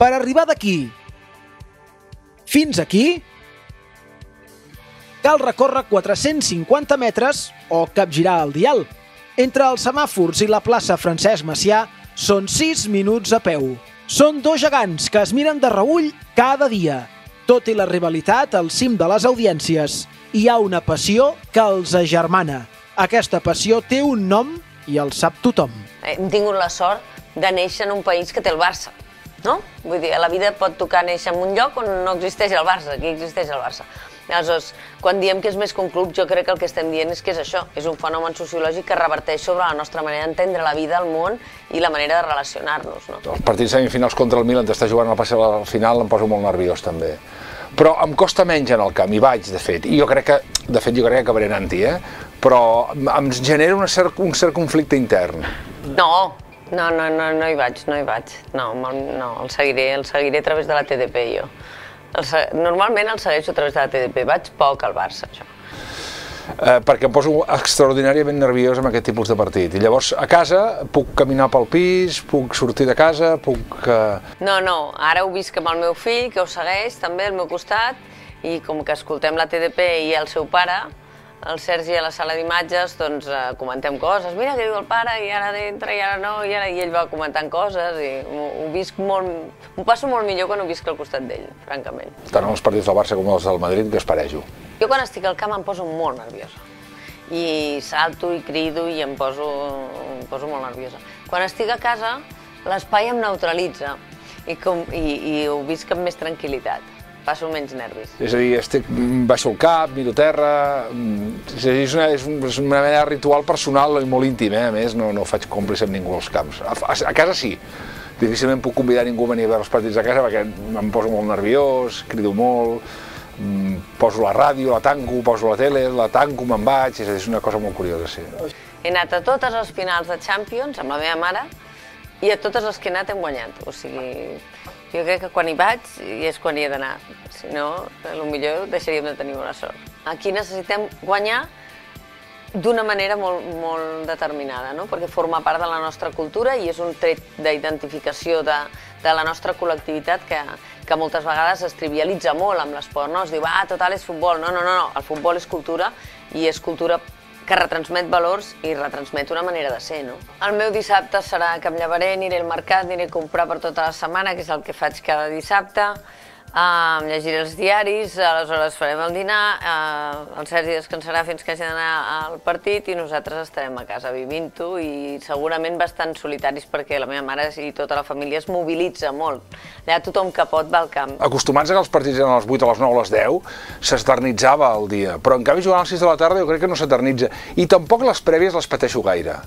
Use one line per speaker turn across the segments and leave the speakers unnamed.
Per arribar d'aquí fins aquí, cal recórrer 450 metres o capgirar el dial. Entre els semàfors i la plaça Francesc Macià són 6 minuts a peu. Són dos gegants que es miren de reüll cada dia. Tot i la rivalitat al cim de les audiències, hi ha una passió que els agermana. Aquesta passió té un nom i el sap tothom.
Hem tingut la sort de néixer en un país que té el Barça, no? Vull dir, a la vida pot tocar néixer en un lloc on no existeix el Barça, aquí existeix el Barça. Aleshores, quan diem que és més que un club, jo crec que el que estem dient és que és això, és un fenomen sociològic que reverteix sobre la nostra manera d'entendre la vida, el món i la manera de relacionar-nos.
Els partits semifinals contra el Milan, d'estar jugant al final, em poso molt nerviós també. Però em costa menys en el camp, hi vaig, de fet, i jo crec que acabaré anant-hi, però em genera un cert conflicte intern.
No hi vaig. No, el seguiré a través de la TDP, jo. Normalment el segueixo a través de la TDP, vaig poc al Barça, això.
Perquè em poso extraordinàriament nerviós amb aquest tipus de partit. I llavors, a casa, puc caminar pel pis, puc sortir de casa, puc...
No, ara ho visc amb el meu fill, que ho segueix també al meu costat, i com que escoltem la TDP i el seu pare, el Sergi a la sala d'imatges, doncs comentem coses. Mira què diu el pare, i ara entra, i ara no, i ell va comentant coses, i ho visc molt... M'ho passo molt millor quan ho visc al costat d'ell, francament.
Tant els partits del Barça com els del Madrid, que esparejo.
Jo quan estic al camp em poso molt nerviosa. I salto i crido i em poso molt nerviosa. Quan estic a casa, l'espai em neutralitza i ho visc amb més tranquil·litat. Passo menys nervis. És a
dir, baixo el cap, miro terra... És una manera ritual personal i molt íntim, a més, no faig còmplice amb ningú als camps. A casa sí, difícilment puc convidar ningú a venir a veure els partits a casa perquè em poso molt nerviós, crido molt, poso la ràdio, la tanco, poso la tele, la tanco, me'n vaig, és una cosa molt curiosa, sí.
He anat a totes les finals de Champions amb la meva mare i a totes les que he anat hem guanyat, o sigui... Jo crec que quan hi vaig és quan hi he d'anar, si no, potser deixaríem de tenir bona sort. Aquí necessitem guanyar d'una manera molt determinada, perquè forma part de la nostra cultura i és un tret d'identificació de la nostra col·lectivitat que moltes vegades es trivialitza molt amb l'esport, es diu, total és futbol, no, el futbol és cultura i és cultura que retransmet valors i retransmet una manera de ser, no? El meu dissabte serà que em llevaré, aniré al mercat, aniré a comprar per tota la setmana, que és el que faig cada dissabte, llegiré els diaris, aleshores farem el dinar, el Sergi descansarà fins que hagi d'anar al partit i nosaltres estarem a casa vivint-ho i segurament bastant solitaris perquè la meva mare i tota la família es mobilitza molt. Allà tothom que pot va al camp.
Acostumats a que els partits eren a les 8, a les 9, a les 10, s'eternitzava el dia, però en canvi jugant a les 6 de la tarda jo crec que no s'eternitza i tampoc les prèvies les pateixo gaire.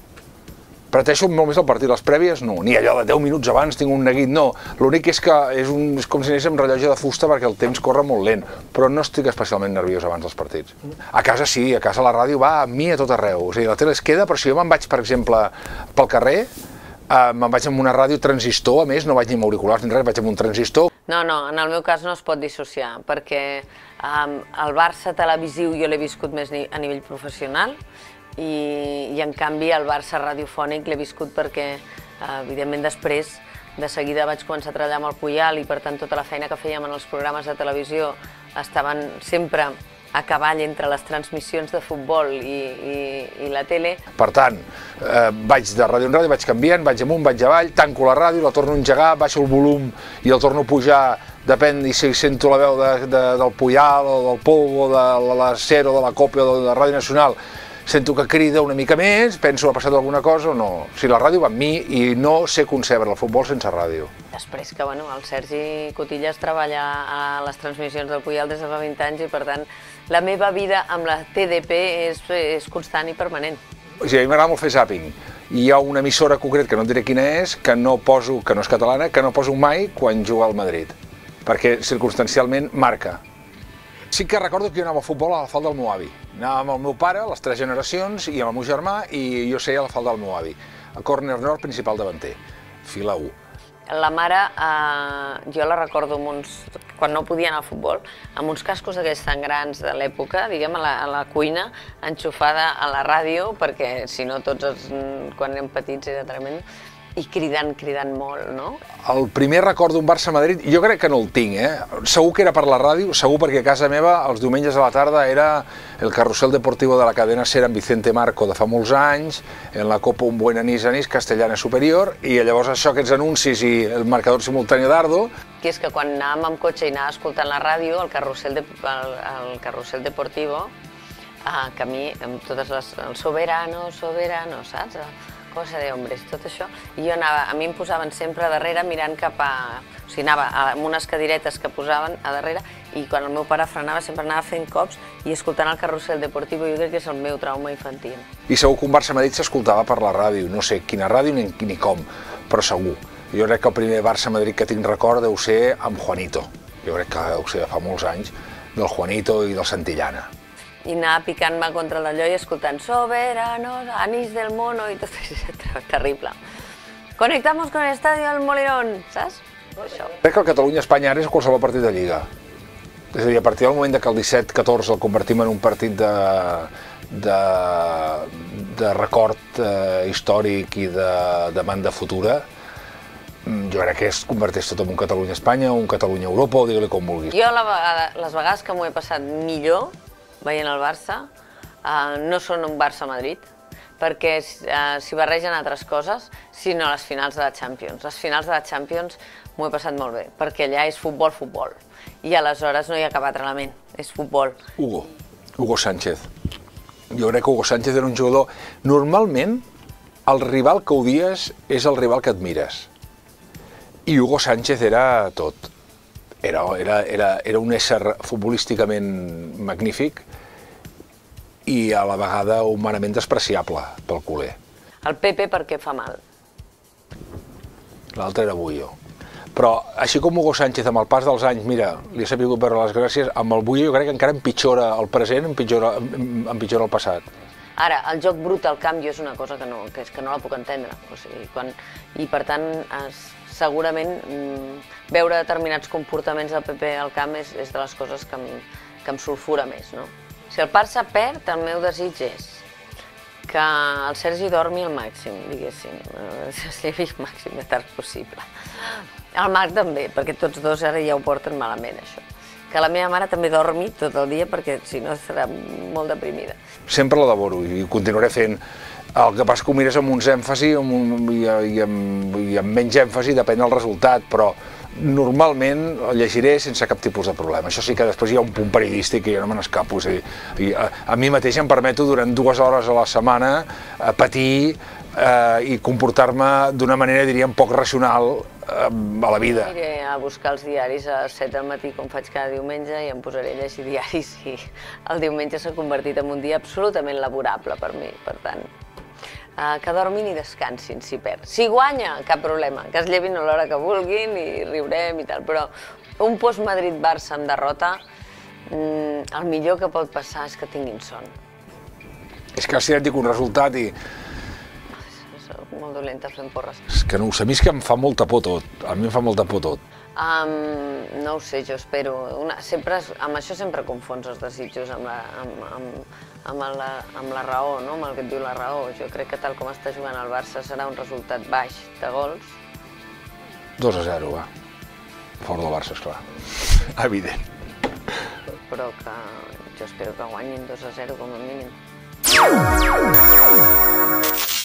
Pateixo molt més el partit, les prèvies no, ni allò de 10 minuts abans tinc un neguit, no. L'únic és que és com si anés amb rellotge de fusta perquè el temps corre molt lent, però no estic especialment nerviós abans dels partits. A casa sí, a casa la ràdio va amb mi a tot arreu, o sigui, la tele es queda, però si jo me'n vaig, per exemple, pel carrer, me'n vaig amb una ràdio transistor, a més, no vaig ni amb auriculars ni res, vaig amb un transistor.
No, en el meu cas no es pot dissociar, perquè el Barça televisiu jo l'he viscut més a nivell professional, i en canvi el Barça radiofònic l'he viscut perquè evidentment després de seguida vaig començar a treballar amb el Puyal i per tant tota la feina que fèiem en els programes de televisió estaven sempre a cavall entre les transmissions de futbol i la tele.
Per tant, vaig de ràdio en ràdio, vaig canviant, vaig amunt, vaig avall, tanco la ràdio, la torno a engegar, baixo el volum i el torno a pujar, depèn si sento la veu del Puyal o del Polvo, de la SER o de la COPE o de la Ràdio Nacional, sento que crida una mica més, penso ha passat alguna cosa o no. O sigui, la ràdio va amb mi i no sé concebre el futbol sense ràdio.
Després que el Sergi Cotillas treballa a les transmissions del Puyal des de fa 20 anys i per tant la meva vida amb la TDP és constant i permanent.
O sigui, a mi m'agrada molt fer zàping. Hi ha una emissora concret, que no et diré quina és, que no és catalana, que no poso mai quan juga al Madrid, perquè circumstancialment marca. Sí que recordo que jo anava a futbol a la falda del meu avi. Anava amb el meu pare, les 3 generacions, i amb el meu germà, i jo seia a la falda del meu avi. A córner nord, principal davanter, fila 1.
La mare, jo la recordo quan no podia anar a futbol, amb uns cascos d'aquells tan grans de l'època, diguem, a la cuina, enxufada a la ràdio, perquè si no tots, quan érem petits, era tremendo, i cridant molt, no?
El primer record d'un Barça-Madrid, jo crec que no el tinc, Segur que era per la ràdio, segur perquè a casa meva els diumenges a la tarda era el carrusel deportivo de la cadena SER amb Vicente Marco de fa molts anys, en la Copa Un buen anís anís, Castellana superior, i llavors això, aquests anuncis i el marcador simultani d'Ardo.
Que és que quan anàvem amb cotxe i anava escoltant la ràdio, el carrusel deportivo, que a mi, amb totes les... el soberano, saps? Cosa de hombres, tot això. I jo anava, a mi em posaven sempre a darrere mirant cap a... O sigui, anava amb unes cadiretes que posaven a darrere i quan el meu pare frenava sempre anava fent cops i escoltant el carrusel deportivo. Jo crec que és el meu trauma infantil.
I segur que un Barça-Madrid s'escoltava per la ràdio, no sé quina ràdio ni com, però segur. Jo crec que el primer Barça-Madrid que tinc record deu ser amb Juanito. Jo crec que deu ser de fa molts anys, del Juanito i del Santillana.
I anava picant-me contra l'allò i escoltant Soberano, anís del mono i tot això, terrible. Conectamos con el estadio del Molinón, saps? Això.
Crec que el Catalunya-Espanya ara és qualsevol partit de Lliga. És a dir, a partir del moment que el 17-14 el convertim en un partit de record històric i de demanda futura, jo crec que es converteix tot en un Catalunya-Espanya, un Catalunya-Europa, o digue-li com vulguis.
Jo les vegades que m'ho he passat millor veient el Barça, no són un Barça-Madrid, perquè s'hi barregen altres coses, sinó les finals de la Champions. Les finals de la Champions m'ho he passat molt bé, perquè allà és futbol, i aleshores no hi ha cap altre element, és futbol.
Hugo Sánchez. Jo crec que Hugo Sánchez era un jugador... Normalment, el rival que odies és el rival que admires. I Hugo Sánchez era tot. Era un ésser futbolísticament magnífic i a la vegada humanament despreciable pel culer.
El Pepe perquè fa mal.
L'altre era Bullo. Però així com Hugo Sánchez amb el pas dels anys, mira, li ha sabut veure les gràcies, amb el Bullo jo crec que encara empitjora el present, empitjora el passat.
Ara, el joc brut al camp jo és una cosa que no la puc entendre. O sigui, i per tant, segurament veure determinats comportaments del PP al camp és de les coses que em sulfura més, no? Si el Barça perd, el meu desig és que el Sergi dormi al màxim, diguéssim, es llevi el màxim de tard possible. El Marc també, perquè tots dos ara ja ho porten malament, això. Que la meva mare també dormi tot el dia, perquè si no estarà molt deprimida.
Sempre la devoro i ho continuaré fent. El que passa que ho mires amb uns èmfasi i amb menys èmfasi, depèn del resultat, però normalment el llegiré sense cap tipus de problema. Això sí que després hi ha un punt periodístic que jo no me n'escapo. A mi mateix em permeto durant 2 hores a la setmana patir i comportar-me d'una manera, diríem, poc racional a la vida.
Aniré a buscar els diaris a les 7 del matí, com faig cada diumenge, i em posaré a llegir diaris i el diumenge s'ha convertit en un dia absolutament laborable per mi, per tant. Que dormin i descansin si perd. Si guanya, cap problema, que es llevin a l'hora que vulguin i riurem i tal, però un post-Madrid-Barça en derrota, el millor que pot passar és que tinguin son.
És que si et dic un resultat i...
Soc molt dolenta fent porres.
És que no ho sé, a mi és que em fa molta por tot, a mi em fa molta por tot.
No ho sé, jo espero. Amb això sempre confons els desitjos amb la raó, no? Amb el que et diu la raó. Jo crec que tal com està jugant el Barça serà un resultat baix de gols.
2-0, va. Fora del Barça, esclar. Evident.
Però que jo espero que guanyin 2-0 com a mínim.